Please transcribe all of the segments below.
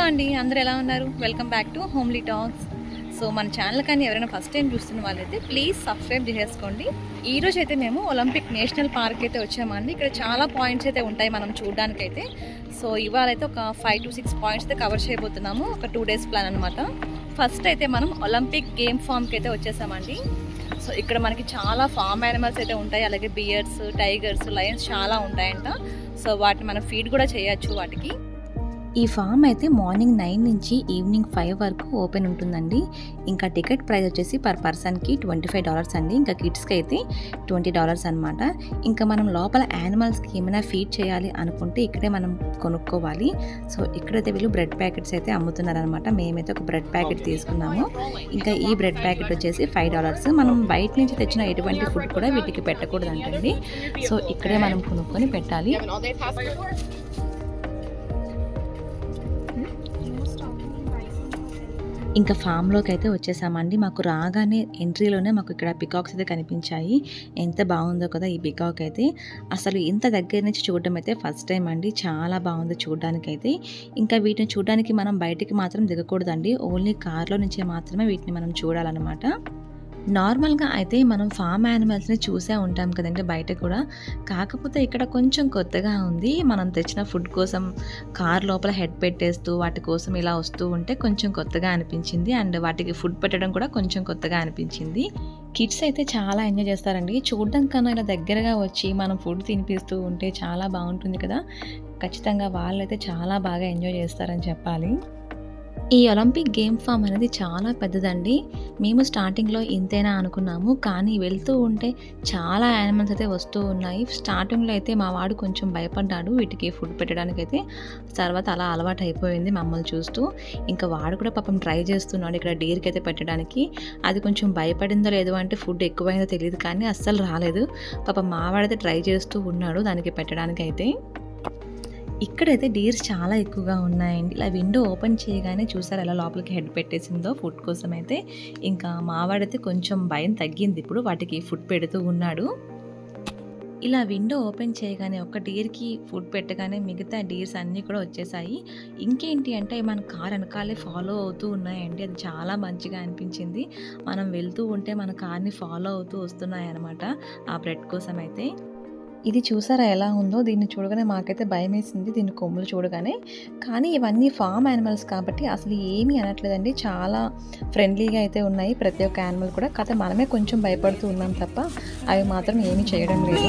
అండి, అందరూ ఎలా ఉన్నారు? Welcome back to homely talks. So మన ఛానల్ కానీ ఎవరైనా ఫస్ట్ టైం చూస్తున్న వాళ్ళైతే ప్లీజ్ సబ్స్క్రైబ్ చేసేసుకోండి. ఈరోజు అయితే మేము ఒలింపిక్ నేషనల్ పార్క్ అయితే వచ్చామండి. ఇక్కడ చాలా పాయింట్స్ అయితే ఉంటాయి మనం చూడడానికైతే. సో ఇవాళ అయితే ఒక 5 to 6 పాయింట్స్ అయితే కవర్ చేయబోతున్నాము. ఒక 2 days ప్లాన్ అనమాట. ఫస్ట్ అయితే మనం ఒలింపిక్ గేమ్ ఫామ్కి అయితే వచ్చేసామండి. సో ఇక్కడ మనకి చాలా ఫామ్ యానిమల్స్ అయితే ఉంటాయి. అలాగే బియర్స్, టైగర్స్, లయన్స్ చాలా ఉంటాయంట. సో వాటిని మనం ఫీడ్ కూడా చేయొచ్చు వాటికి. ఈ ఫామ్ అయితే మార్నింగ్ 9 నుంచి ఈవినింగ్ 5 వరకు ఓపెన్ ఉంటుందండి. ఇంకా టికెట్ ప్రైస్ వచ్చేసి పర్ పర్సన్కి $25 అండి. ఇంకా కిడ్స్కి అయితే $20 అనమాట. ఇంకా మనం లోపల యానిమల్స్కి ఏమైనా ఫీడ్ చేయాలి అనుకుంటే ఇక్కడే మనం కొనుక్కోవాలి. సో ఇక్కడైతే వీళ్ళు బ్రెడ్ ప్యాకెట్స్ అయితే అమ్ముతున్నారనమాట. మేమైతే ఒక బ్రెడ్ ప్యాకెట్ తీసుకున్నాము. ఇంకా ఈ బ్రెడ్ ప్యాకెట్ వచ్చేసి $5. మనం బయట నుంచి తెచ్చిన ఎటువంటి ఫుడ్ కూడా వీటికి పెట్టకూడదు అంటండి. సో ఇక్కడే మనం కొనుక్కొని పెట్టాలి. ఇంకా ఫామ్లోకి అయితే వచ్చేసామండి. మాకు రాగానే ఎంట్రీలోనే మాకు ఇక్కడ పికాక్స్ అయితే కనిపించాయి. ఎంత బాగుందో కదా ఈ పికాక్ అయితే. అసలు ఇంత దగ్గర నుంచి చూడడం అయితే ఫస్ట్ టైం అండి. చాలా బాగుంది చూడడానికైతే. ఇంకా వీటిని చూడడానికి మనం బయటికి మాత్రం దిగకూడదండి. ఓన్లీ కార్లో నుంచే మాత్రమే వీటిని మనం చూడాలన్నమాట. నార్మల్గా అయితే మనం ఫామ్ యానిమల్స్ని చూసే ఉంటాం కదండి బయట కూడా. కాకపోతే ఇక్కడ కొంచెం కొత్తగా ఉంది. మనం తెచ్చిన ఫుడ్ కోసం కార్ లోపల హెడ్ పెట్టేస్తూ వాటి కోసం ఇలా వస్తూ ఉంటే కొంచెం కొత్తగా అనిపించింది. అండ్ వాటికి ఫుడ్ పెట్టడం కూడా కొంచెం కొత్తగా అనిపించింది. కిడ్స్ అయితే చాలా ఎంజాయ్ చేస్తారండి. చూడడం కన్నా ఇలా దగ్గరగా వచ్చి మనం ఫుడ్ తినిపిస్తూ ఉంటే చాలా బాగుంటుంది కదా. ఖచ్చితంగా వాళ్ళైతే చాలా బాగా ఎంజాయ్ చేస్తారని చెప్పాలి. ఈ ఒలింపిక్ గేమ్ ఫామ్ అనేది చాలా పెద్దదండి. మేము స్టార్టింగ్లో ఇంతేనా అనుకున్నాము, కానీ వెళ్తూ ఉంటే చాలా యానిమల్స్ అయితే వస్తూ ఉన్నాయి. స్టార్టింగ్లో అయితే మా వాడు కొంచెం భయపడ్డాడు వీటికి ఫుడ్ పెట్టడానికి అయితే. తర్వాత అలా అలవాటు అయిపోయింది మమ్మల్ని చూస్తూ. ఇంకా వాడు కూడా పాపం ట్రై చేస్తున్నాడు ఇక్కడ డీర్కి అయితే పెట్టడానికి. అది కొంచెం భయపడిందో లేదో అంటే ఫుడ్ ఎక్కువైందో తెలియదు, కానీ అస్సలు రాలేదు. పాపం మా వాడైతే ట్రై చేస్తూ ఉన్నాడు దానికి పెట్టడానికి అయితే. ఇక్కడైతే డీర్స్ చాలా ఎక్కువగా ఉన్నాయండి. ఇలా విండో ఓపెన్ చేయగానే చూసారు ఎలా లోపలికి హెడ్ పెట్టేసిందో ఫుడ్ కోసం అయితే. ఇంకా మావాడైతే కొంచెం భయం తగ్గింది. ఇప్పుడు వాటికి ఫుడ్ పెడుతూ ఉన్నాడు. ఇలా విండో ఓపెన్ చేయగానే ఒక డీర్కి ఫుడ్ పెట్టగానే మిగతా డీర్స్ అన్నీ కూడా వచ్చేసాయి. ఇంకేంటి అంటే మన కార్ వెనకాలే ఫాలో అవుతూ ఉన్నాయండి. అది చాలా మంచిగా అనిపించింది. మనం వెళ్తూ ఉంటే మన కార్ని ఫాలో అవుతూ వస్తున్నాయి అన్నమాట ఆ బ్రెడ్ కోసం అయితే. ఇది చూసారా ఎలా ఉందో. దీన్ని చూడగానే మాకైతే భయం వేసింది దీన్ని కొమ్ములు చూడగానే. కానీ ఇవన్నీ ఫామ్ యానిమల్స్ కాబట్టి అసలు ఏమీ అనట్లేదండి. చాలా ఫ్రెండ్లీగా అయితే ఉన్నాయి ప్రతి ఒక్క యానిమల్ కూడా. కథ మనమే కొంచెం భయపడుతూ ఉన్నాం తప్ప అవి మాత్రం ఏమీ చేయడం లేదు.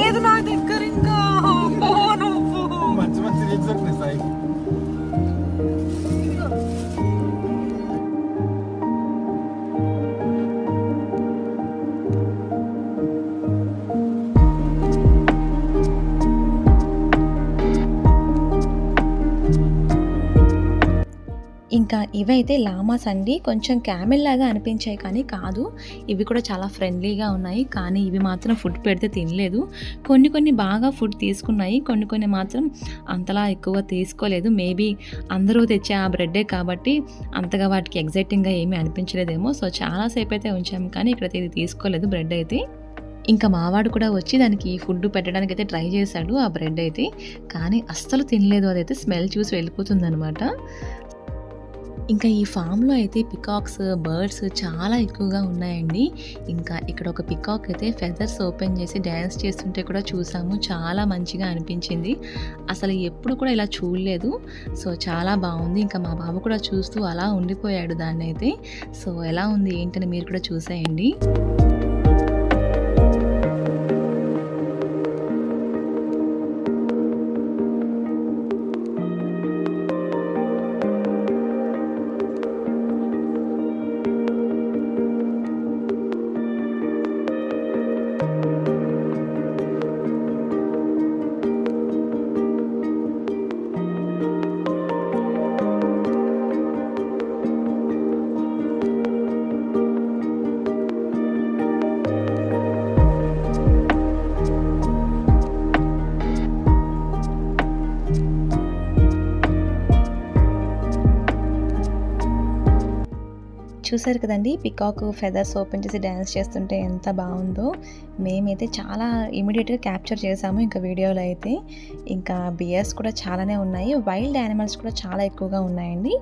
ఇంకా ఇవైతే లామాస్ అండి. కొంచెం క్యామెల్ లాగా అనిపించాయి కానీ కాదు. ఇవి కూడా చాలా ఫ్రెండ్లీగా ఉన్నాయి. కానీ ఇవి మాత్రం ఫుడ్ పెడితే తినలేదు. కొన్ని బాగా ఫుడ్ తీసుకున్నాయి. కొన్ని మాత్రం అంతలా ఎక్కువ తీసుకోలేదు. మేబీ అందరూ తెచ్చే ఆ బ్రెడ్డే కాబట్టి అంతగా వాటికి ఎగ్జైటింగ్గా ఏమీ అనిపించలేదేమో. సో చాలాసేపు అయితే ఉంచాము కానీ ఇక్కడైతే ఇది తీసుకోలేదు బ్రెడ్ అయితే. ఇంకా మావాడు కూడా వచ్చి దానికి ఫుడ్ పెట్టడానికి అయితే ట్రై చేశాడు ఆ బ్రెడ్ అయితే. కానీ అస్సలు తినలేదు. అదైతే స్మెల్ చూసి వెళ్ళిపోతుందనమాట. ఇంకా ఈ ఫామ్లో అయితే పికాక్స్, బర్డ్స్ చాలా ఎక్కువగా ఉన్నాయండి. ఇంకా ఇక్కడ ఒక పికాక్ అయితే ఫెదర్స్ ఓపెన్ చేసి డ్యాన్స్ చేస్తుంటే కూడా చూసాము. చాలా మంచిగా అనిపించింది. అసలు ఎప్పుడు కూడా ఇలా చూడలేదు. సో చాలా బాగుంది. ఇంకా మా బాబు కూడా చూస్తూ అలా ఉండిపోయాడు దాన్ని అయితే. సో ఎలా ఉంది ఏంటని మీరు కూడా చూసేయండి. చూసారు కదండీ పికాక్ ఫెదర్స్ ఓపెన్ చేసి డాన్స్ చేస్తుంటే ఎంత బాగుందో. మేమైతే చాలా ఇమ్మీడియేట్‌గా క్యాప్చర్ చేసాము ఇంకా వీడియోలో అయితే. ఇంకా బియర్స్ కూడా చాలానే ఉన్నాయి. వైల్డ్ యానిమల్స్ కూడా చాలా ఎక్కువగా ఉన్నాయండి.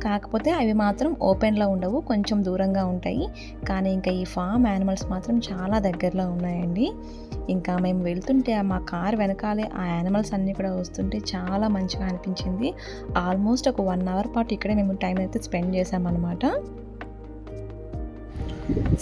కాకపోతే అవి మాత్రం ఓపెన్‌లో ఉండవు. కొంచెం దూరంగా ఉంటాయి. కానీ ఇంకా ఈ ఫార్మ్ యానిమల్స్ మాత్రం చాలా దగ్గరలో ఉన్నాయండి. ఇంకా మేము వెళ్తుంటే మా కార్ వెనకాలే ఆ యానిమల్స్ అన్నీ కూడా వస్తుంటే చాలా మంచిగా అనిపించింది. ఆల్మోస్ట్ ఒక 1 అవర్ పాటు ఇక్కడే మేము టైం అయితే స్పెండ్ చేశామన్నమాట.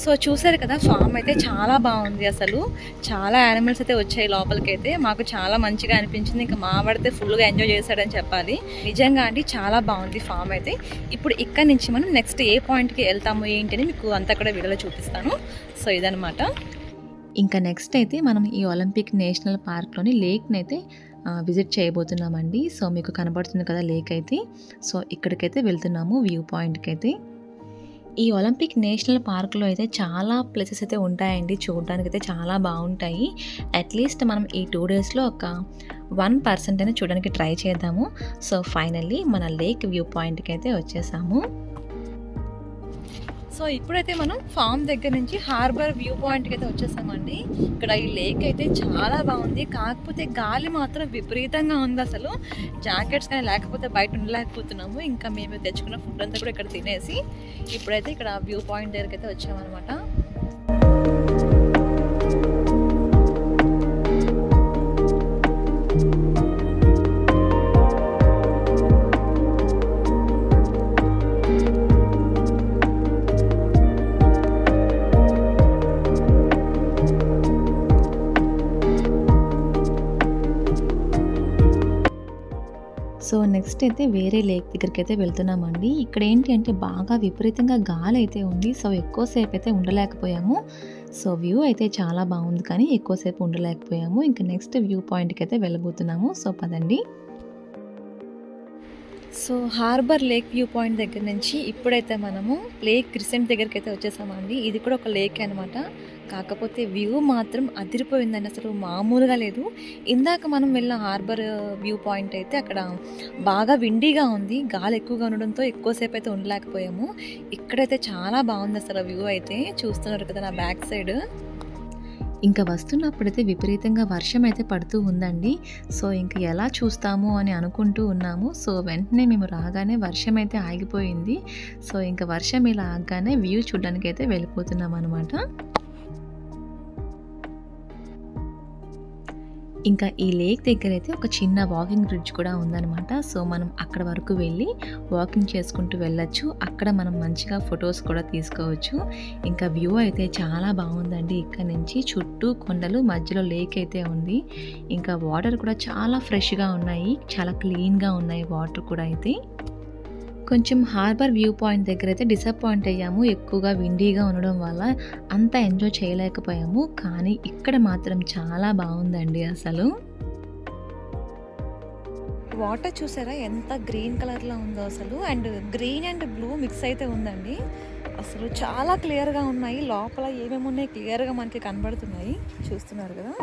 సో చూసారు కదా ఫామ్ అయితే చాలా బాగుంది అసలు. చాలా యానిమల్స్ అయితే వచ్చాయి లోపలికైతే. మాకు చాలా మంచిగా అనిపించింది. ఇంకా మా వాడితే ఫుల్గా ఎంజాయ్ చేశాడని చెప్పాలి. నిజంగా అండి చాలా బాగుంది ఫామ్ అయితే. ఇప్పుడు ఇక్కడ నుంచి మనం నెక్స్ట్ ఏ పాయింట్కి వెళ్తాము ఏంటి అని మీకు అంతా కూడా వీడియోలో చూపిస్తాను. సో ఇదనమాట. ఇంకా నెక్స్ట్ అయితే మనం ఈ ఒలింపిక్ నేషనల్ పార్క్లోని లేక్ని అయితే విజిట్ చేయబోతున్నామండి. సో మీకు కనబడుతుంది కదా లేక్ అయితే. సో ఇక్కడికైతే వెళ్తున్నాము వ్యూ పాయింట్కి అయితే. ఈ ఒలింపిక్ నేషనల్ పార్క్లో అయితే చాలా ప్లేసెస్ అయితే ఉంటాయండి. చూడడానికైతే చాలా బాగుంటాయి. అట్లీస్ట్ మనం ఈ 2 డేస్లో ఒక 1% అయినా చూడడానికి ట్రై చేద్దాము. సో ఫైనల్లీ మన లేక్ వ్యూ పాయింట్కి అయితే వచ్చేసాము. సో ఇప్పుడైతే మనం ఫామ్ దగ్గర నుంచి హార్బర్ వ్యూ పాయింట్కి అయితే వచ్చేసామండి. ఇక్కడ ఈ లేక్ అయితే చాలా బాగుంది. కాకపోతే గాలి మాత్రం విపరీతంగా ఉంది అసలు. జాకెట్స్ కానీ లేకపోతే బయట ఉండలేకపోతున్నాము. ఇంకా మేము తెచ్చుకున్న ఫుడ్ అంతా కూడా ఇక్కడ తినేసి ఇప్పుడైతే ఇక్కడ వ్యూ పాయింట్ దగ్గరికి అయితే వచ్చామన్నమాట. సో నెక్స్ట్ అయితే వేరే లేక్ దగ్గరికి అయితే వెళ్తున్నామండి. ఇక్కడ ఏంటి అంటే బాగా విపరీతంగా గాలి అయితే ఉంది. సో ఎక్కువసేపు అయితే ఉండలేకపోయాము. సో వ్యూ అయితే చాలా బాగుంది కానీ ఎక్కువసేపు ఉండలేకపోయాము. ఇంకా నెక్స్ట్ వ్యూ పాయింట్కి అయితే వెళ్ళబోతున్నాము. సో పదండి. So harbour lake view point దగ్గర నుంచి ఇప్పుడైతే మనము లేక్ క్రిసెంట్ దగ్గరికి అయితే వచ్చేసామండి. ఇది కూడా ఒక లేక్ అనమాట. కాకపోతే వ్యూ మాత్రం అదిరిపోయిందండి. అసలు మామూలుగా లేదు. ఇందాక మనం వెళ్ళిన హార్బర్ వ్యూ పాయింట్ అయితే అక్కడ బాగా విండీగా ఉంది. గాలి ఎక్కువగా ఉండడంతో ఎక్కువసేపు అయితే ఉండలేకపోయాము. ఇక్కడైతే చాలా బాగుంది అసలు వ్యూ అయితే. చూస్తున్నారు కదా నా బ్యాక్ సైడ్. ఇంకా వస్తున్నప్పుడైతే విపరీతంగా వర్షం అయితే పడుతూ ఉందండి. సో ఇంక ఎలా చూస్తాము అని అనుకుంటూ ఉన్నాము. సో వెంటనే మేము రాగానే వర్షం అయితే ఆగిపోయింది. సో ఇంకా వర్షం ఇలా ఆగగానే వ్యూ చూడడానికి అయితే వెళ్ళిపోతున్నాం అనమాట. ఇంకా ఈ లేక్ దగ్గర అయితే ఒక చిన్న వాకింగ్ బ్రిడ్జ్ కూడా ఉందన్నమాట. సో మనం అక్కడ వరకు వెళ్ళి వాకింగ్ చేసుకుంటూ వెళ్ళొచ్చు. అక్కడ మనం మంచిగా ఫొటోస్ కూడా తీసుకోవచ్చు. ఇంకా వ్యూ అయితే చాలా బాగుందండి. ఇక్కడ నుంచి చుట్టూ కొండలు, మధ్యలో లేక్ అయితే ఉంది. ఇంకా వాటర్ కూడా చాలా ఫ్రెష్గా ఉన్నాయి. చాలా క్లీన్గా ఉన్నాయి వాటర్ కూడా అయితే. కొంచెం హార్బర్ వ్యూ పాయింట్ దగ్గర అయితే డిసప్పాయింట్ అయ్యాము. ఎక్కువగా విండీగా ఉండడం వల్ల అంత ఎంజాయ్ చేయలేకపోయాము. కానీ ఇక్కడ మాత్రం చాలా బాగుందండి అసలు. వాటర్ చూసారా ఎంత గ్రీన్ కలర్లో ఉందో అసలు. And green and blue mix అయితే ఉందండి. అసలు చాలా క్లియర్గా ఉన్నాయి. లోపల ఏమేమి ఉన్నాయి క్లియర్గా మనకి కనబడుతున్నాయి. చూస్తున్నారు కదా.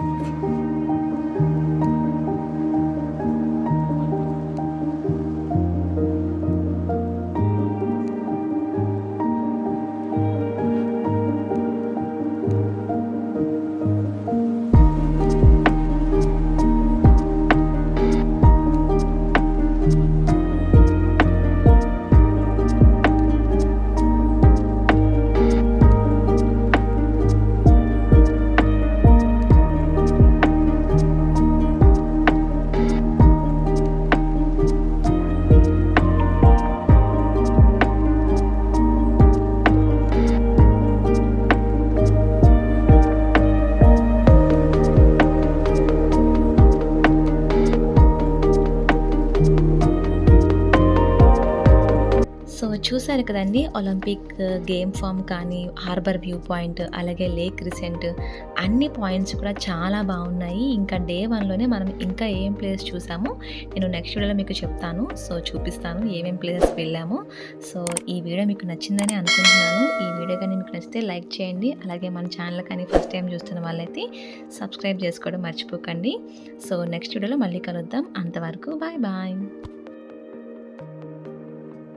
చూసారు కదండి ఒలింపిక్ గేమ్ ఫామ్ కానీ, హార్బర్ వ్యూ పాయింట్, అలాగే లేక్ క్రిసెంట్ అన్ని పాయింట్స్ కూడా చాలా బాగున్నాయి. ఇంకా డే 1లోనే మనం ఇంకా ఏం ప్లేస్ చూసామో నేను నెక్స్ట్ వీడియోలో మీకు చెప్తాను. సో చూపిస్తాను ఏమేం ప్లేసెస్ వెళ్ళామో. సో ఈ వీడియో మీకు నచ్చిందని అనుకుంటున్నాను. ఈ వీడియో కానీ మీకు నచ్చితే లైక్ చేయండి. అలాగే మన ఛానల్ కానీ ఫస్ట్ టైం చూస్తున్న వాళ్ళైతే సబ్స్క్రైబ్ చేసుకోవడం మర్చిపోకండి. సో నెక్స్ట్ వీడియోలో మళ్ళీ కలుద్దాం. అంతవరకు బాయ్ బాయ్.